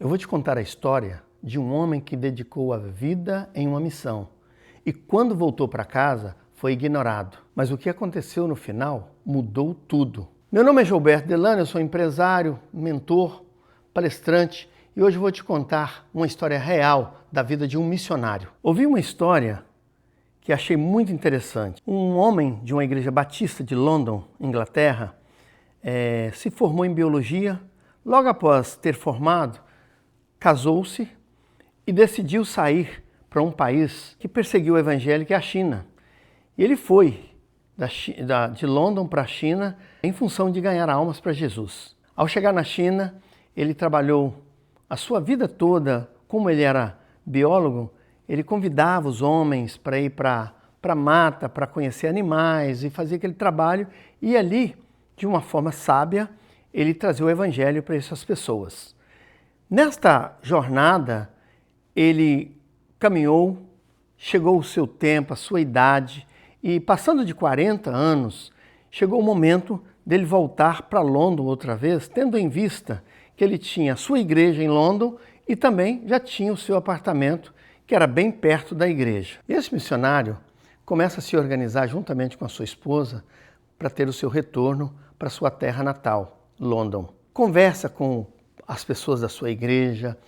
Eu vou te contar a história de um homem que dedicou a vida em uma missão e quando voltou para casa foi ignorado. Mas o que aconteceu no final mudou tudo. Meu nome é Gilberto Delano, eu sou empresário, mentor, palestrante e hoje eu vou te contar uma história real da vida de um missionário. Ouvi uma história que achei muito interessante. Um homem de uma igreja batista de London, Inglaterra, se formou em biologia. Logo após ter formado, casou-se e decidiu sair para um país que perseguiu o evangelho, que é a China. E ele foi de London para a China em função de ganhar almas para Jesus. Ao chegar na China, ele trabalhou a sua vida toda, como ele era biólogo, ele convidava os homens para ir para a mata, para conhecer animais e fazer aquele trabalho. E ali, de uma forma sábia, ele trazia o evangelho para essas pessoas. Nesta jornada, ele caminhou, chegou o seu tempo, a sua idade, e passando de 40 anos, chegou o momento dele voltar para London outra vez, tendo em vista que ele tinha a sua igreja em London e também já tinha o seu apartamento, que era bem perto da igreja. Esse missionário começa a se organizar juntamente com a sua esposa para ter o seu retorno para sua terra natal, London. Conversa com as pessoas da sua igreja,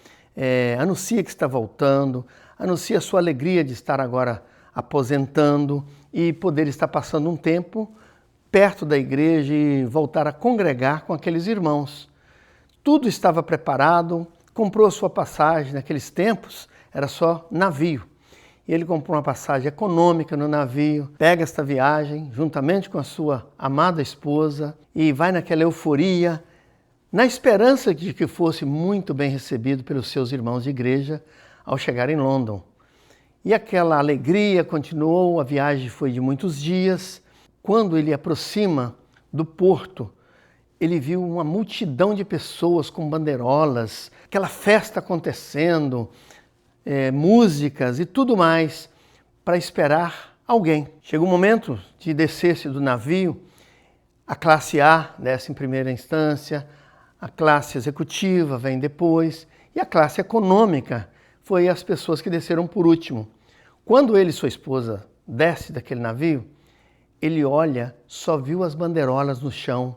anuncia que está voltando, anuncia a sua alegria de estar agora aposentando e poder estar passando um tempo perto da igreja e voltar a congregar com aqueles irmãos. Tudo estava preparado, comprou a sua passagem. Naqueles tempos era só navio. E ele comprou uma passagem econômica no navio, pega esta viagem juntamente com a sua amada esposa e vai naquela euforia, na esperança de que fosse muito bem recebido pelos seus irmãos de igreja ao chegar em London. E aquela alegria continuou, a viagem foi de muitos dias. Quando ele aproxima do porto, ele viu uma multidão de pessoas com bandeirolas, aquela festa acontecendo, músicas e tudo mais, para esperar alguém. Chega o momento de descer-se do navio, a classe A desce em primeira instância, a classe executiva vem depois e a classe econômica foi as pessoas que desceram por último. Quando ele e sua esposa descem daquele navio, ele olha, só viu as bandeirolas no chão,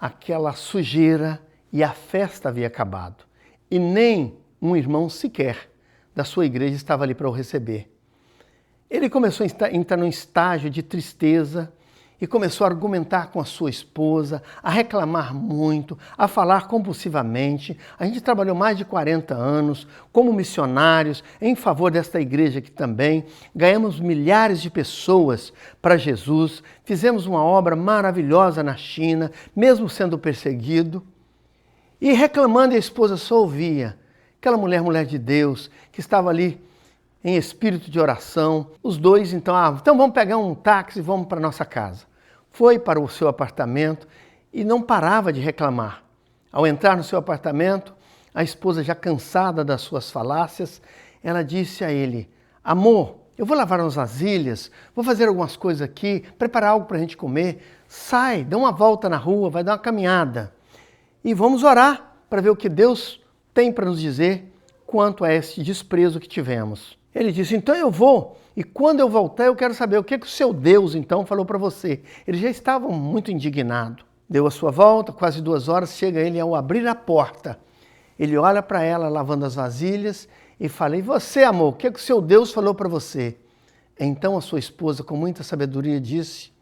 aquela sujeira e a festa havia acabado. E nem um irmão sequer da sua igreja estava ali para o receber. Ele começou a entrar num estágio de tristeza e começou a argumentar com a sua esposa, a reclamar muito, a falar compulsivamente. A gente trabalhou mais de 40 anos como missionários em favor desta igreja aqui também. Ganhamos milhares de pessoas para Jesus, fizemos uma obra maravilhosa na China, mesmo sendo perseguido. E reclamando, a esposa só ouvia. Aquela mulher de Deus, que estava ali em espírito de oração. Os dois, então vamos pegar um táxi e vamos para nossa casa. Foi para o seu apartamento e não parava de reclamar. Ao entrar no seu apartamento, a esposa, já cansada das suas falácias, ela disse a ele: amor, eu vou lavar umas vasilhas, vou fazer algumas coisas aqui, preparar algo para a gente comer. Sai, dá uma volta na rua, vai dar uma caminhada. E vamos orar para ver o que Deus tem para nos dizer quanto a esse desprezo que tivemos. Ele disse: então eu vou, e quando eu voltar eu quero saber o que o seu Deus então falou para você. Ele já estava muito indignado. Deu a sua volta, quase 2 horas, chega ele ao abrir a porta. Ele olha para ela lavando as vasilhas e fala: e você, amor, o que o seu Deus falou para você? Então a sua esposa, com muita sabedoria, disse: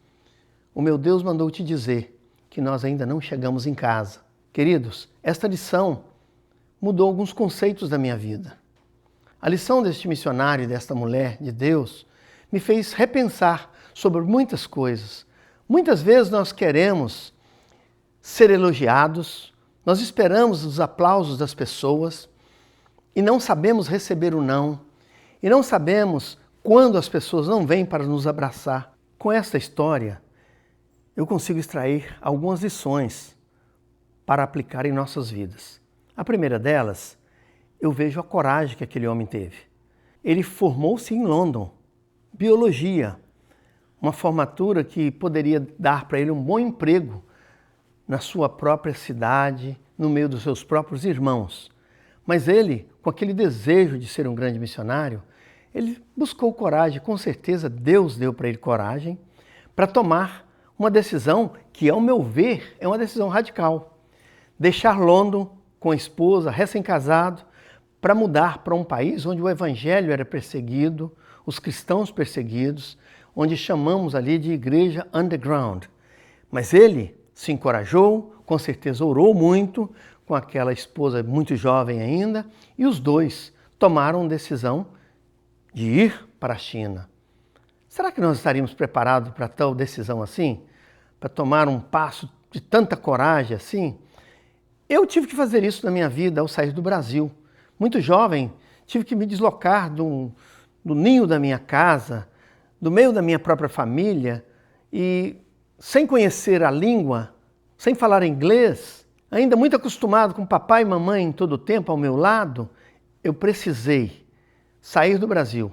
o meu Deus mandou te dizer que nós ainda não chegamos em casa. Queridos, esta lição mudou alguns conceitos da minha vida. A lição deste missionário e desta mulher de Deus me fez repensar sobre muitas coisas. Muitas vezes nós queremos ser elogiados, nós esperamos os aplausos das pessoas e não sabemos receber o não, e não sabemos quando as pessoas não vêm para nos abraçar. Com esta história, eu consigo extrair algumas lições para aplicar em nossas vidas. A primeira delas, eu vejo a coragem que aquele homem teve. Ele formou-se em London, biologia, uma formatura que poderia dar para ele um bom emprego na sua própria cidade, no meio dos seus próprios irmãos. Mas ele, com aquele desejo de ser um grande missionário, ele buscou coragem, com certeza Deus deu para ele coragem para tomar uma decisão que, ao meu ver, é uma decisão radical. Deixar London com a esposa, recém-casado, para mudar para um país onde o evangelho era perseguido, os cristãos perseguidos, onde chamamos ali de igreja underground. Mas ele se encorajou, com certeza orou muito, com aquela esposa muito jovem ainda, e os dois tomaram decisão de ir para a China. Será que nós estaríamos preparados para tal decisão assim? Para tomar um passo de tanta coragem assim? Eu tive que fazer isso na minha vida ao sair do Brasil. Muito jovem, tive que me deslocar do ninho da minha casa, do meio da minha própria família, e sem conhecer a língua, sem falar inglês, ainda muito acostumado com papai e mamãe em todo o tempo ao meu lado, eu precisei sair do Brasil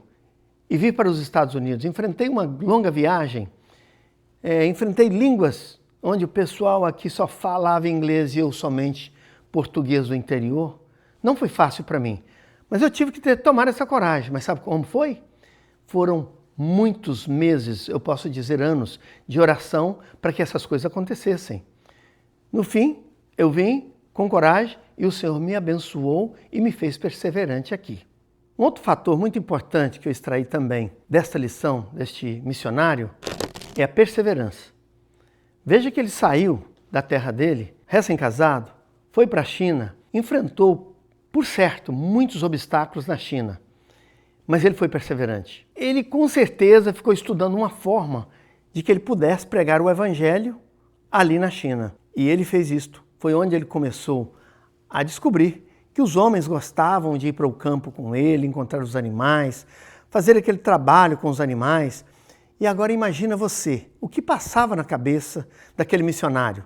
e vir para os Estados Unidos. Enfrentei uma longa viagem, enfrentei línguas onde o pessoal aqui só falava inglês e eu somente português do interior. Não foi fácil para mim, mas eu tive que tomar essa coragem. Mas sabe como foi? Foram muitos meses, eu posso dizer anos, de oração para que essas coisas acontecessem. No fim, eu vim com coragem e o Senhor me abençoou e me fez perseverante aqui. Um outro fator muito importante que eu extraí também desta lição, deste missionário, é a perseverança. Veja que ele saiu da terra dele, recém-casado, foi para a China, enfrentou, por certo, muitos obstáculos na China, mas ele foi perseverante. Ele com certeza ficou estudando uma forma de que ele pudesse pregar o evangelho ali na China. E ele fez isto. Foi onde ele começou a descobrir que os homens gostavam de ir para o campo com ele, encontrar os animais, fazer aquele trabalho com os animais. E agora imagina você, o que passava na cabeça daquele missionário?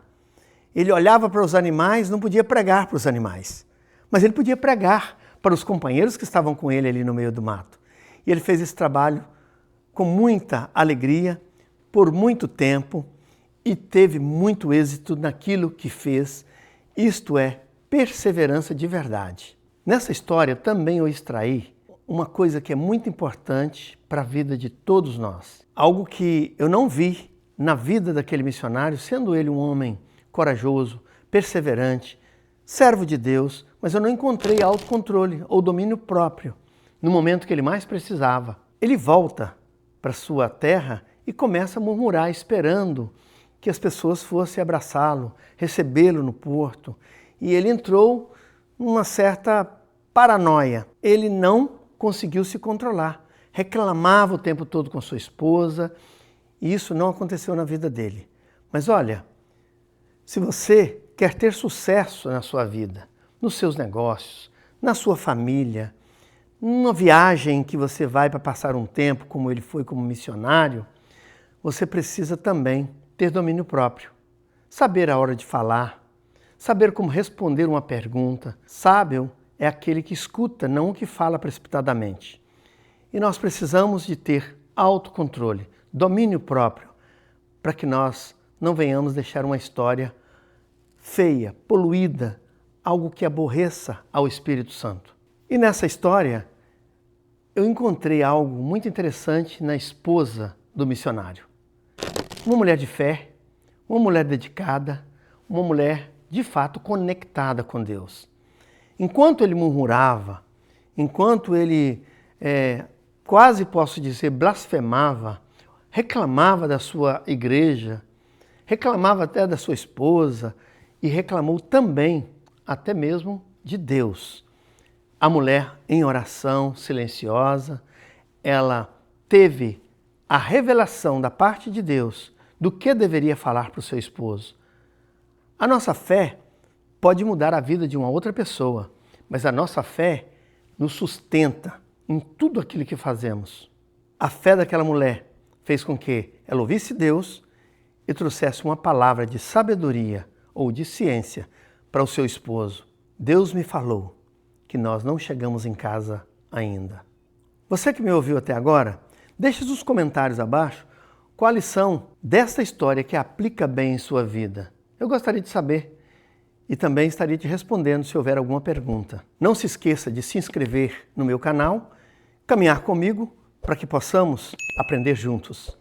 Ele olhava para os animais, não podia pregar para os animais, mas ele podia pregar para os companheiros que estavam com ele ali no meio do mato. E ele fez esse trabalho com muita alegria, por muito tempo, e teve muito êxito naquilo que fez, isto é, perseverança de verdade. Nessa história também eu extraí uma coisa que é muito importante para a vida de todos nós. Algo que eu não vi na vida daquele missionário, sendo ele um homem corajoso, perseverante, servo de Deus, mas eu não encontrei autocontrole ou domínio próprio no momento que ele mais precisava. Ele volta para sua terra e começa a murmurar, esperando que as pessoas fossem abraçá-lo, recebê-lo no porto. E ele entrou numa certa paranoia. Ele não conseguiu se controlar. Reclamava o tempo todo com sua esposa, e isso não aconteceu na vida dele. Mas olha, se você quer ter sucesso na sua vida, nos seus negócios, na sua família, numa viagem que você vai para passar um tempo, como ele foi como missionário, você precisa também ter domínio próprio. Saber a hora de falar, saber como responder uma pergunta. Sábio é aquele que escuta, não o que fala precipitadamente. E nós precisamos de ter autocontrole, domínio próprio, para que nós não venhamos deixar uma história feia, poluída, algo que aborreça ao Espírito Santo. E nessa história, eu encontrei algo muito interessante na esposa do missionário. Uma mulher de fé, uma mulher dedicada, uma mulher de fato conectada com Deus. Enquanto ele murmurava, enquanto ele, quase posso dizer, blasfemava, reclamava da sua igreja, reclamava até da sua esposa e reclamou também, até mesmo, de Deus. A mulher, em oração, silenciosa, ela teve a revelação da parte de Deus do que deveria falar para o seu esposo. A nossa fé pode mudar a vida de uma outra pessoa, mas a nossa fé nos sustenta em tudo aquilo que fazemos. A fé daquela mulher fez com que ela ouvisse Deus e trouxesse uma palavra de sabedoria ou de ciência para o seu esposo. Deus me falou que nós não chegamos em casa ainda. Você que me ouviu até agora, deixe nos comentários abaixo qual lição desta história que aplica bem em sua vida. Eu gostaria de saber. e também estarei te respondendo se houver alguma pergunta. Não se esqueça de se inscrever no meu canal, caminhar comigo para que possamos aprender juntos.